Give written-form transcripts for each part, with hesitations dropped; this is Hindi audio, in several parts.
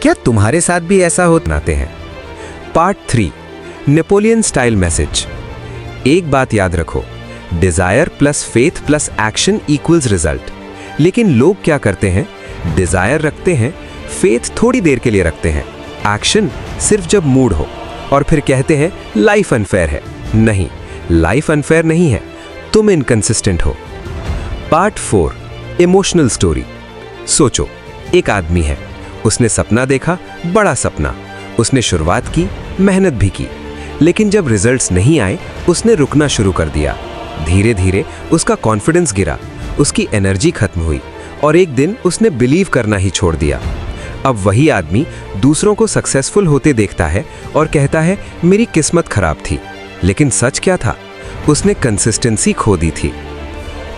क्या तुम्हारे साथ भी ऐसा होते हैं? Part 3, Napoleon style message. एक बात याद रखो, desire plus faith plus action equals result. लेकिन लोग क्या करते हैं, डिजायर रखते हैं, फेथ थोड़ी देर के लिए रखते हैं, एक्शन सिर्फ जब मूड हो, और फिर कहते हैं लाइफ अनफेयर है। नहीं, लाइफ अनफेयर नहीं है, तुम इनकंसिस्टेंट हो। Part 4, emotional story. सोचो, एक आदमी है, उसने सपना देखा, बड़ा सपना, उसने शुरुआत की, मेहनत भी की, लेकिन जब रिजल्ट्स नहीं आए उसने रुकना शुरू कर दिया। धीरे धीरे उसका कॉन्फिडेंस गिरा, उसकी एनर्जी खत्म हुई, और एक दिन उसने बिलीव करना ही छोड़ दिया। अब वही आदमी दूसरों को सक्सेसफुल होते देखता है और कहता है मेरी किस्मत खराब थी। लेकिन सच क्या था, उसने कंसिस्टेंसी खो दी थी।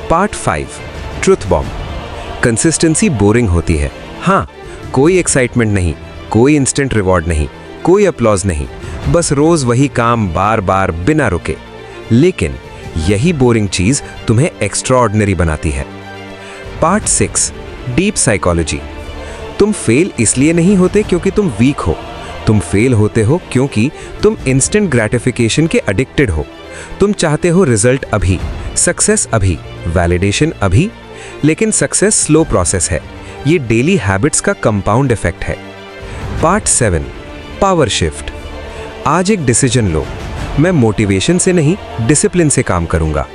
Part 5, truth bomb. Consistency boring होती है। हाँ, कोई एक्साइटमेंट नहीं, कोई इंस्टेंट रिवॉर्ड नहीं, कोई अपलॉज नहीं, बस रोज वही काम बार बार बिना रुके। लेकिन यही बोरिंग चीज तुम्हें एक्स्ट्राऑर्डिनरी बनाती है। Part 6, deep psychology. तुम फेल इसलिए नहीं होते क्योंकि तुम वीक हो, तुम फेल होते हो क्योंकि तुम इंस्टेंट ग्रेटिफिकेशन के एडिक्टेड हो। तुम चाहते हो रिजल्ट अभी, सक्सेस अभी, वैलिडेशन अभी, लेकिन सक्सेस स्लो प्रोसेस है। ये डेली हैबिट्स का कंपाउंड इफेक्ट है। Part 7, power shift. आज एक डिसीजन लो, मैं मोटिवेशन से नहीं डिसिप्लिन से काम करूंगा।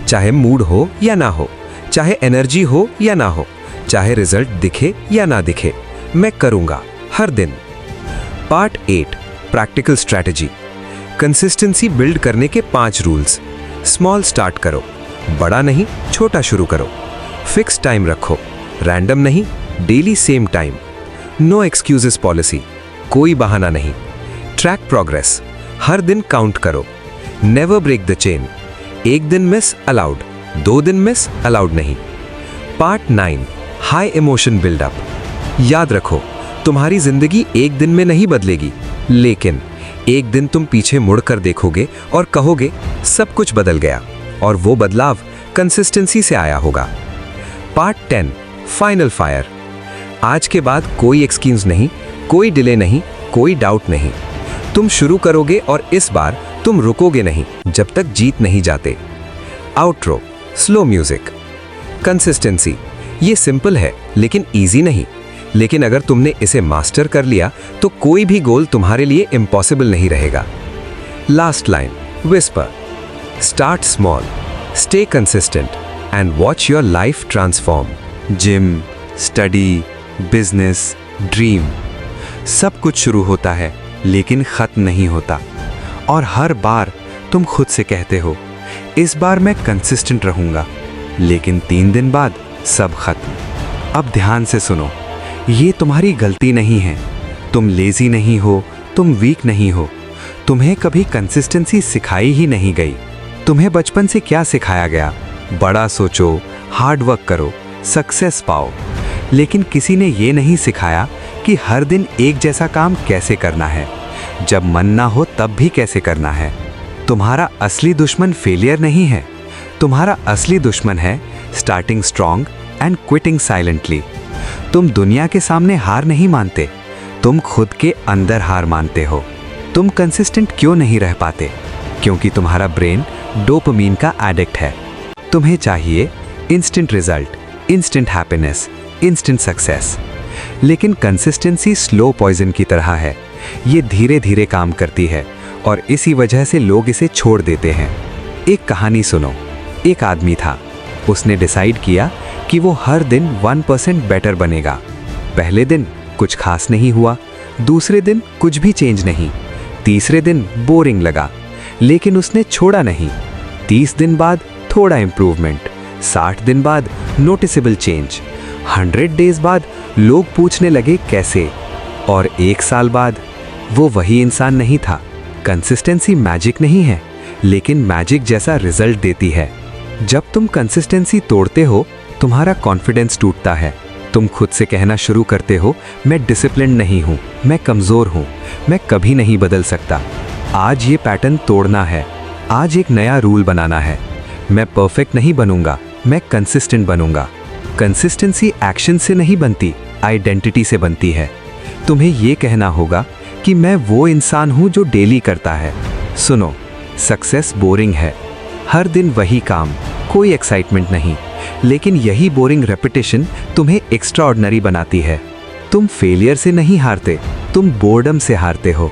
चाहे मूड हो या ना हो, चाहे एनर्जी हो या ना हो, चाहे रिजल्ट दिखे या ना दिखे, मैं करूंगा हर दिन। Part 8, practical strategy. Consistency build करने के 5 रूल्स। स्मॉल स्टार्ट करो, बड़ा नहीं छोटा शुरू करो। फिक्स टाइम रखो, रैंडम नहीं, daily same time. No excuses policy, कोई बहाना नहीं। ट्रैक प्रोग्रेस, हर दिन काउंट करो। नेवर ब्रेक द चेन, एक दिन मिस अलाउड, 2 दिन मिस अलाउड नहीं। Part 9, high emotion buildup. याद रखो, तुम्हारी जिंदगी एक दिन में नहीं बदलेगी, लेकिन एक दिन तुम पीछे मुड़कर देखोगे और कहोगे सब कुछ बदल गया, और वो बदलाव कंसिस्टेंसी से आया होगा। Part 10, final fire. आज के बाद कोई एक्सक्यूज नहीं, कोई डिले नहीं, कोई डाउट नहीं। तुम शुरू करोगे और इस बार तुम रुकोगे नहीं जब तक जीत नहीं जाते। Outro, slow music. कंसिस्टेंसी ये सिंपल है लेकिन इजी नहीं, लेकिन अगर तुमने इसे मास्टर कर लिया तो कोई भी गोल तुम्हारे लिए इम्पॉसिबल नहीं रहेगा। Last line, whisper. Start small, stay consistent and watch your life transform. Gym, study, business, dream, सब कुछ शुरू होता है लेकिन खत्म नहीं होता। और हर बार तुम खुद से कहते हो इस बार मैं कंसिस्टेंट रहूंगा, लेकिन 3 दिन बाद सब खत्म। अब ध्यान से सुनो, ये तुम्हारी गलती नहीं है, तुम लेजी नहीं हो, तुम वीक नहीं हो, तुम्हें कभी कंसिस्टेंसी सिखाई ही नहीं गई। तुम्हें बचपन से क्या सिखाया गया, बड़ा सोचो, हार्ड वर्क करो, सक्सेस पाओ, लेकिन किसी ने ये नहीं सिखाया कि हर दिन एक जैसा काम कैसे करना है, जब मन ना हो तब भी कैसे करना है। तुम्हारा असली दुश्मन फेलियर नहीं है, तुम्हारा असली दुश्मन है starting strong and quitting silently. तुम दुनिया के सामने हार नहीं मानते, तुम खुद के अंदर हार मानते हो। तुम कंसिस्टेंट क्यों नहीं रह पाते? क्योंकि तुम्हारा ब्रेन डोपामीन का एडिक्ट है। तुम्हें चाहिए instant result, instant happiness, instant success. लेकिन कंसिस्टेंसी स्लो पॉइजन की तरह है, ये धीरे धीरे काम करती है और इसी वजह से लोग इसे छोड़ देते हैं। एक कहानी सुनो। एक आदमी था, उसने डिसाइड किया कि वो हर दिन 1% बेटर बनेगा। पहले दिन कुछ खास नहीं हुआ, दूसरे दिन कुछ भी चेंज नहीं, तीसरे दिन बोरिंग लगा, लेकिन उसने छोड़ा नहीं। 30 दिन बाद थोड़ा इंप्रूवमेंट, 60 दिन बाद नोटिसेबल चेंज, 100 डेज बाद लोग पूछने लगे कैसे, और 1 साल बाद वो वही इंसान नहीं था। कंसिस्टेंसी मैजिक नहीं है, लेकिन मैजिक जैसा रिजल्ट देती है। जब तुम कंसिस्टेंसी तोड़ते हो, तुम्हारा कॉन्फिडेंस टूटता है। तुम खुद से कहना शुरू करते हो मैं डिसिप्लिन नहीं हूँ, मैं कमज़ोर हूँ, मैं कभी नहीं बदल सकता। आज ये पैटर्न तोड़ना है, आज एक नया रूल बनाना है। मैं परफेक्ट नहीं बनूंगा, मैं कंसिस्टेंट बनूंगा। कंसिस्टेंसी एक्शन से नहीं बनती, आइडेंटिटी से बनती है। तुम्हें ये कहना होगा कि मैं वो इंसान हूं जो डेली करता है। सुनो, सक्सेस बोरिंग है, हर दिन वही काम, कोई एक्साइटमेंट नहीं, लेकिन यही बोरिंग रेपिटेशन तुम्हें एक्स्ट्राऑर्डिनरी बनाती है। तुम फेलियर से नहीं हारते, तुम बोर्डम से हारते हो।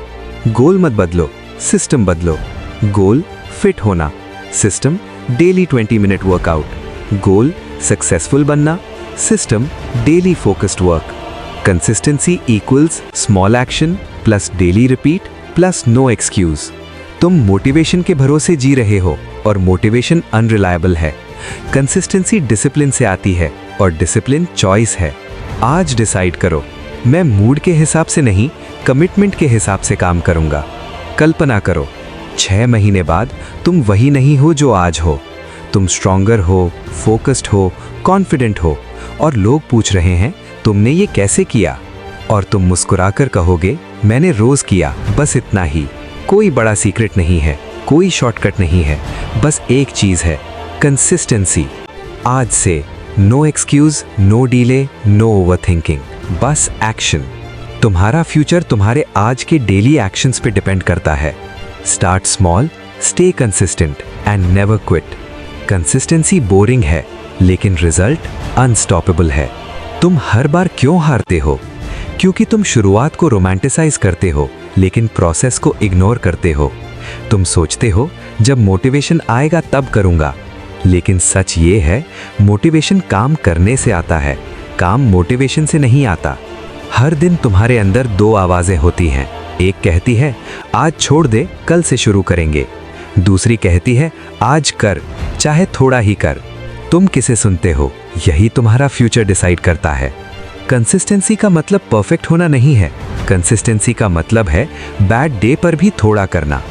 गोल मत बदलो, सिस्टम बदलो। गोल फिट होना, system daily 20 minute workout. Goal successful बनना, system daily focused work. Consistency equals small action plus daily repeat plus no excuse. तुम मोटिवेशन के भरोसे जी रहे हो और मोटिवेशन अनरिलायबल है। कंसिस्टेंसी डिसिप्लिन से आती है और डिसिप्लिन चॉइस है। आज डिसाइड करो, मैं मूड के हिसाब से नहीं, कमिटमेंट के हिसाब से काम करूंगा। कल्पना करो, 6 महीने बाद तुम वही नहीं हो जो आज हो। तुम स्ट्रॉन्गर हो, फोकस्ड हो, कॉन्फिडेंट हो और लोग पूछ रहे हैं तुमने ये कैसे किया, और तुम मुस्कुराकर कहोगे मैंने रोज किया, बस इतना ही। कोई बड़ा सीक्रेट नहीं है, कोई शॉर्टकट नहीं है, बस एक चीज है, कंसिस्टेंसी। आज से no excuse, no delay, no overthinking, बस एक्शन। तुम्हारा फ्यूचर तुम्हारे आज के डेली एक्शंस पे डिपेंड करता है। Start small, stay consistent and never quit. Consistency boring है, लेकिन रिजल्ट अनस्टॉपेबल है। तुम हर बार क्यों हारते हो? क्योंकि तुम शुरुआत को रोमांटिसाइज करते हो, लेकिन प्रोसेस को इग्नोर करते हो। तुम सोचते हो जब मोटिवेशन आएगा तब करूंगा, लेकिन सच ये है मोटिवेशन काम करने से आता है, काम मोटिवेशन से नहीं आता। हर दिन तुम्हारे अंदर 2 आवाजें होती हैं। एक कहती है आज छोड़ दे, कल से शुरू करेंगे। दूसरी कहती है आज कर, चाहे थोड़ा ही कर। तुम किसे सुनते हो, यही तुम्हारा फ्यूचर डिसाइड करता है। कंसिस्टेंसी का मतलब परफेक्ट होना नहीं है, कंसिस्टेंसी का मतलब है बैड डे पर भी थोड़ा करना।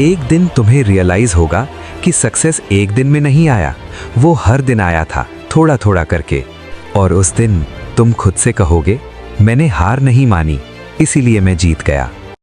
एक दिन तुम्हें रियलाइज होगा कि सक्सेस एक दिन में नहीं आया, वो हर दिन आया था, थोड़ा थोड़ा करके। और उस दिन तुम खुद से कहोगे मैंने हार नहीं मानी, इसीलिए मैं जीत गया।